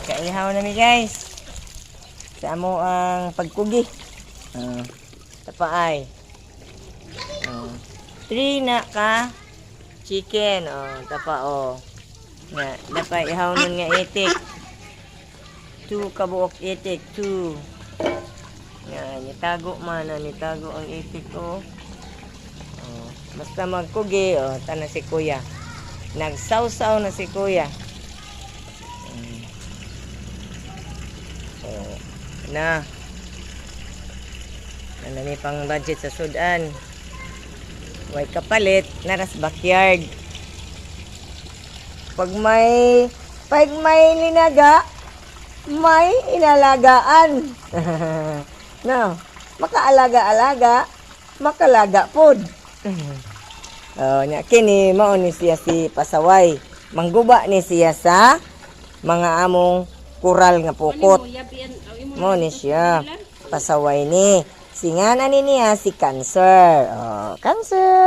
Kaihaw na mi guys. Sa amo ang pagkugi. Tapaay. 3 na ka chicken. Tapa nga, dapat ihaw nun nga itik. 2 kabuok itik. 2. Nga, nitago ang itik ko. Basta magkugi, tanan si kuya. Nagsawsaw na si kuya. Na. Nandami pang budget sa sudan. Way kapalit, naras backyard. Pag may linaga, may inalagaan. No, makaalaga-alaga, makalaga pod. Nya kini mao ni siya si pasaway. Mangguba ni siya sa mga among kural nga pukot. Mao ni siya pasaway ni. Singana ni niya si Cancer. Cancer.